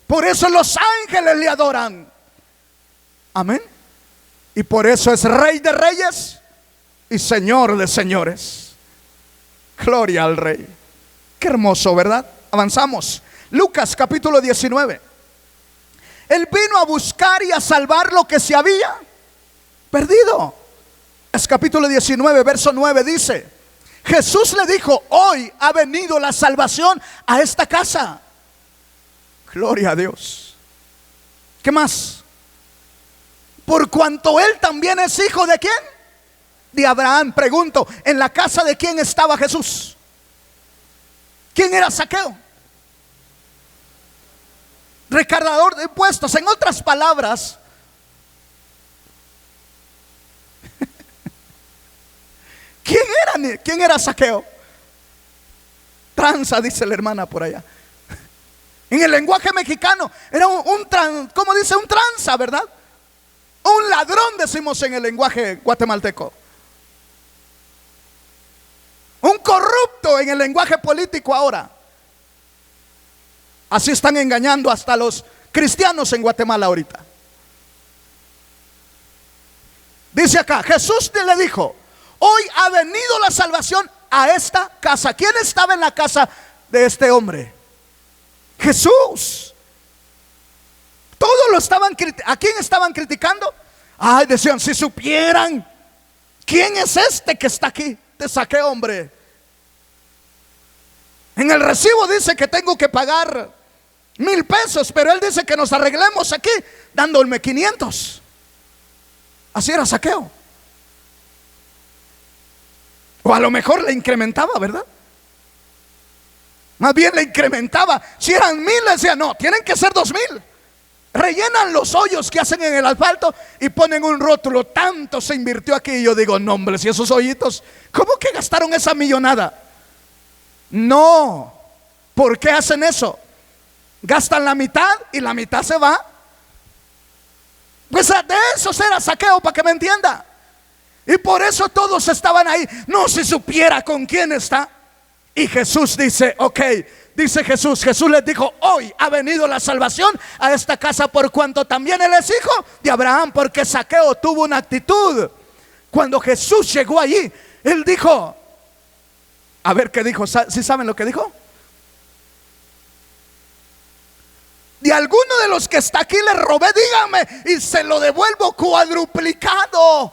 Speaker 1: Por eso los ángeles le adoran. Amén. Y por eso es Rey de reyes y Señor de señores. Gloria al Rey. Qué hermoso, ¿verdad? Avanzamos. Lucas capítulo 19. Él vino a buscar y a salvar lo que se había perdido. Es capítulo 19, verso 9 dice: Jesús le dijo: hoy ha venido la salvación a esta casa. Gloria a Dios. ¿Qué más? Por cuanto él también es hijo de ¿quién? De Abraham. Pregunto, ¿en la casa de quién estaba Jesús? ¿Quién era Zaqueo? Recaudador de impuestos. En otras palabras, ¿quién era Zaqueo? Tranza, dice la hermana por allá. En el lenguaje mexicano era ¿cómo dice? Un tranza, ¿verdad? Un ladrón, decimos en el lenguaje guatemalteco. Un corrupto en el lenguaje político ahora. Así están engañando hasta los cristianos en Guatemala ahorita. Dice acá, Jesús le dijo: hoy ha venido la salvación a esta casa. ¿Quién estaba en la casa de este hombre? Jesús. Todos lo estaban criticando. ¿A quién estaban criticando? Ay, decían, si supieran quién es este que está aquí. Te saqué, hombre. En el recibo dice que tengo que pagar 1,000 pesos, pero él dice que nos arreglemos aquí dándome 500. Así era Zaqueo. O a lo mejor le incrementaba, ¿verdad? Más bien le incrementaba. Si eran 1,000, le decía: no, tienen que ser 2,000. Rellenan los hoyos que hacen en el asfalto y ponen un rótulo: tanto se invirtió aquí. Y yo digo: no, hombre, si esos hoyitos, ¿cómo que gastaron esa millonada? No. ¿Por qué hacen eso? Gastan la mitad y la mitad se va. Pues de eso era Zaqueo, para que me entienda. Y por eso todos estaban ahí. No, si supiera con quién está. Y Jesús dice: ok, dice Jesús les dijo: hoy ha venido la salvación a esta casa, por cuanto también él es hijo de Abraham. Porque Zaqueo tuvo una actitud. Cuando Jesús llegó allí, él dijo, a ver qué dijo. ¿Sí saben lo que dijo? De alguno de los que está aquí le robé, dígame, y se lo devuelvo cuadruplicado.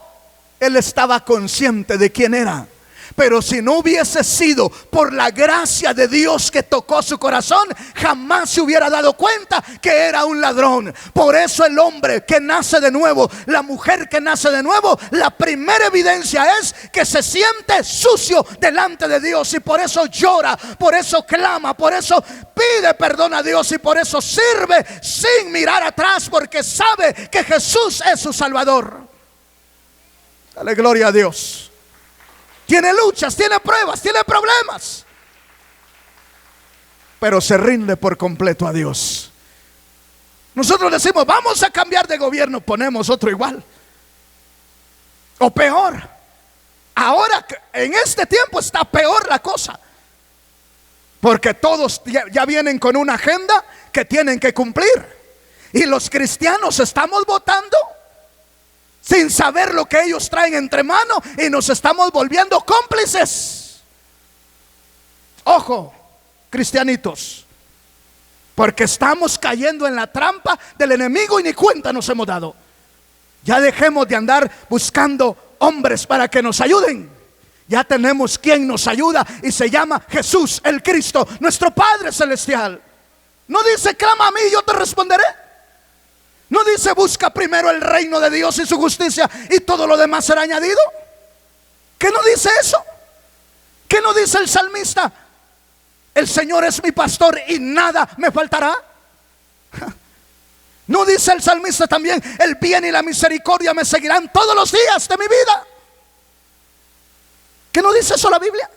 Speaker 1: Él estaba consciente de quién era. Pero si no hubiese sido por la gracia de Dios que tocó su corazón, jamás se hubiera dado cuenta que era un ladrón. Por eso el hombre que nace de nuevo, la mujer que nace de nuevo, la primera evidencia es que se siente sucio delante de Dios. Y por eso llora, por eso clama, por eso pide perdón a Dios. Y por eso sirve sin mirar atrás, porque sabe que Jesús es su Salvador. Dale gloria a Dios. Tiene luchas, tiene pruebas, tiene problemas, pero se rinde por completo a Dios. Nosotros decimos: vamos a cambiar de gobierno, ponemos otro igual o peor. Ahora en este tiempo está peor la cosa, porque todos ya vienen con una agenda que tienen que cumplir. Y los cristianos estamos votando sin saber lo que ellos traen entre manos, y nos estamos volviendo cómplices. Ojo, cristianitos, porque estamos cayendo en la trampa del enemigo y ni cuenta nos hemos dado. Ya dejemos de andar buscando hombres para que nos ayuden. Ya tenemos quien nos ayuda, y se llama Jesús el Cristo, nuestro Padre Celestial. No dice: clama a mí y yo te responderé. No dice: busca primero el reino de Dios y su justicia, y todo lo demás será añadido. ¿Qué no dice eso? ¿Qué no dice el salmista? El Señor es mi pastor y nada me faltará. ¿No dice el salmista también: el bien y la misericordia me seguirán todos los días de mi vida? ¿Qué no dice eso la Biblia?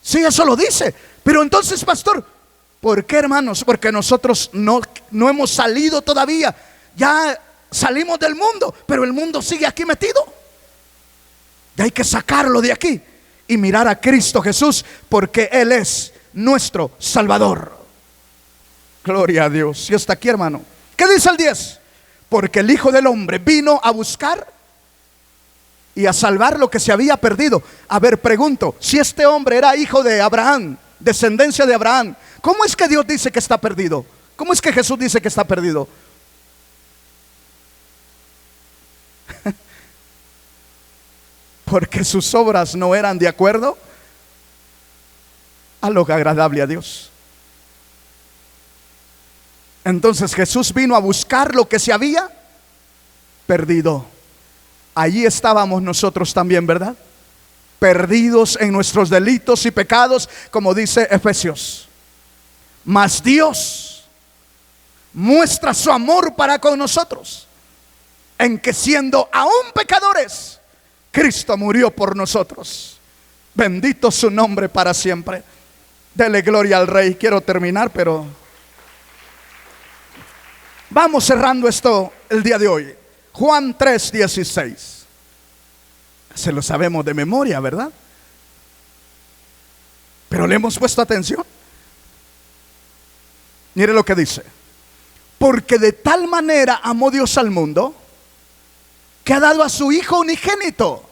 Speaker 1: Sí, eso lo dice. Pero entonces, pastor, ¿por qué, hermanos? Porque nosotros no hemos salido todavía. Ya salimos del mundo, pero el mundo sigue aquí metido. Y hay que sacarlo de aquí y mirar a Cristo Jesús, porque Él es nuestro Salvador. Gloria a Dios. Y hasta aquí, hermano. ¿Qué dice el 10? Porque el Hijo del Hombre vino a buscar y a salvar lo que se había perdido. A ver, pregunto, si este hombre era hijo de Abraham, descendencia de Abraham, ¿cómo es que Dios dice que está perdido? ¿Cómo es que Jesús dice que está perdido? Porque sus obras no eran de acuerdo a lo agradable a Dios. Entonces Jesús vino a buscar lo que se había perdido. Allí estábamos nosotros también, ¿verdad? Perdidos en nuestros delitos y pecados, como dice Efesios. Mas Dios muestra su amor para con nosotros, en que siendo aún pecadores, Cristo murió por nosotros. Bendito su nombre para siempre. Dele gloria al Rey. Quiero terminar, pero vamos cerrando esto el día de hoy. Juan 3:16. Se lo sabemos de memoria, ¿verdad? Pero le hemos puesto atención. Mire lo que dice: porque de tal manera amó Dios al mundo, que ha dado a su Hijo unigénito,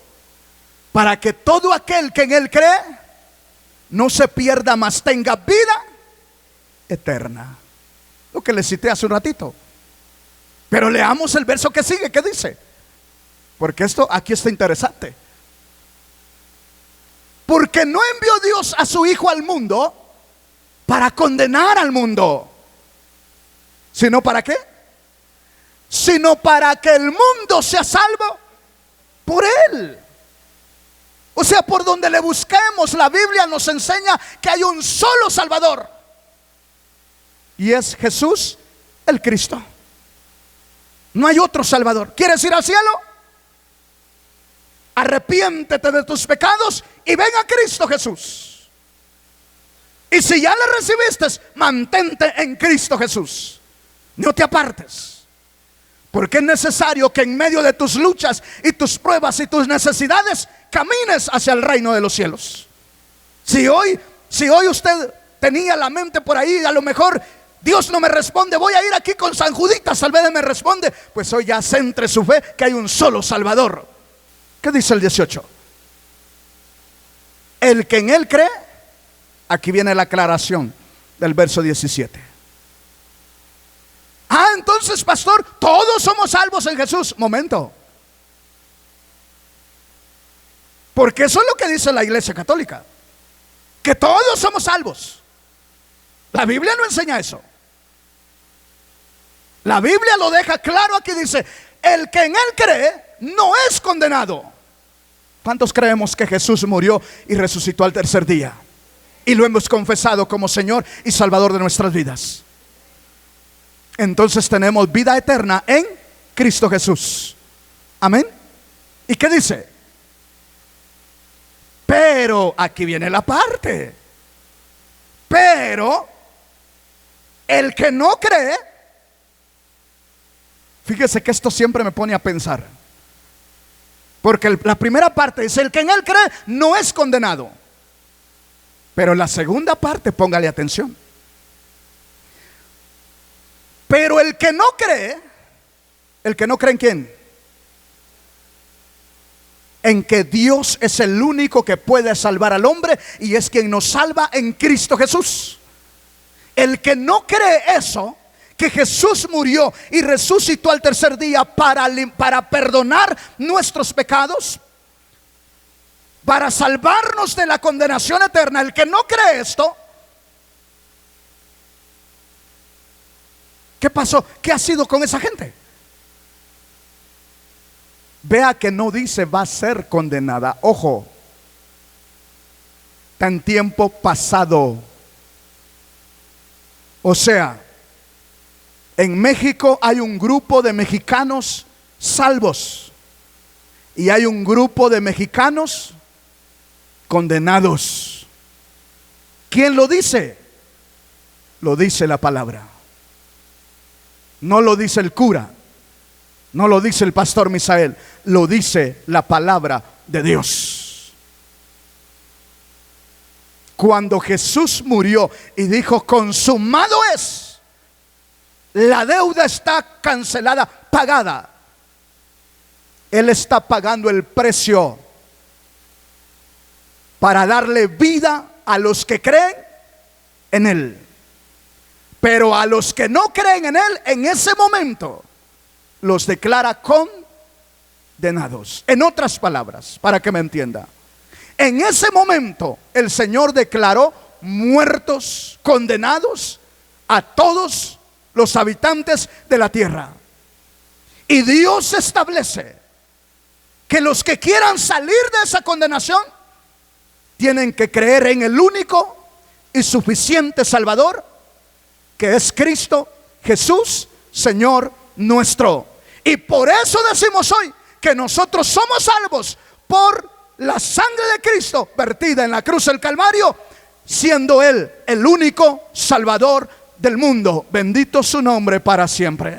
Speaker 1: para que todo aquel que en Él cree no se pierda, mas tenga vida eterna. Lo que le cité hace un ratito. Pero leamos el verso que sigue, ¿qué dice? Porque esto aquí está interesante. Porque no envió Dios a su Hijo al mundo para condenar al mundo, sino ¿para qué? Sino para que el mundo sea salvo por Él. O sea, por donde le busquemos, la Biblia nos enseña que hay un solo Salvador, y es Jesús el Cristo. No hay otro Salvador. ¿Quieres ir al cielo? Arrepiéntete de tus pecados y ven a Cristo Jesús. Y si ya le recibiste, mantente en Cristo Jesús. No te apartes, porque es necesario que en medio de tus luchas y tus pruebas y tus necesidades camines hacia el reino de los cielos. Si hoy usted tenía la mente por ahí, a lo mejor Dios no me responde, voy a ir aquí con San Juditas, tal vez me responde. Pues hoy ya centre su fe que hay un solo Salvador. ¿Qué dice el 18? El que en Él cree. Aquí viene la aclaración del verso 17. Entonces, pastor, todos somos salvos en Jesús. Momento. Porque eso es lo que dice la Iglesia Católica, que todos somos salvos. La Biblia no enseña eso. La Biblia lo deja claro aquí, dice: el que en Él cree no es condenado. ¿Cuántos creemos que Jesús murió y resucitó al tercer día? Y lo hemos confesado como Señor y Salvador de nuestras vidas. Entonces tenemos vida eterna en Cristo Jesús. Amén. ¿Y qué dice? Pero, aquí viene la parte. Pero el que no cree, fíjese que esto siempre me pone a pensar, porque la primera parte dice: el que en Él cree no es condenado. Pero la segunda parte, póngale atención: pero el que no cree ¿en quién? En que Dios es el único que puede salvar al hombre, y es quien nos salva en Cristo Jesús. El que no cree eso, que Jesús murió y resucitó al tercer día para perdonar nuestros pecados, para salvarnos de la condenación eterna, el que no cree esto, ¿qué pasó? ¿Qué ha sido con esa gente? Vea que no dice va a ser condenada. Ojo, está en tiempo pasado. O sea, en México hay un grupo de mexicanos salvos y hay un grupo de mexicanos condenados. ¿Quién lo dice? Lo dice la palabra. No lo dice el cura, no lo dice el pastor Misael, lo dice la palabra de Dios. Cuando Jesús murió y dijo: consumado es, la deuda está cancelada, pagada. Él está pagando el precio para darle vida a los que creen en Él. Pero a los que no creen en Él, en ese momento los declara condenados. En otras palabras, para que me entienda, en ese momento el Señor declaró muertos, condenados a todos los habitantes de la tierra. Y Dios establece que los que quieran salir de esa condenación tienen que creer en el único y suficiente Salvador, que es Cristo Jesús, Señor nuestro. Y por eso decimos hoy que nosotros somos salvos por la sangre de Cristo vertida en la cruz del Calvario, siendo Él el único Salvador del mundo. Bendito su nombre para siempre.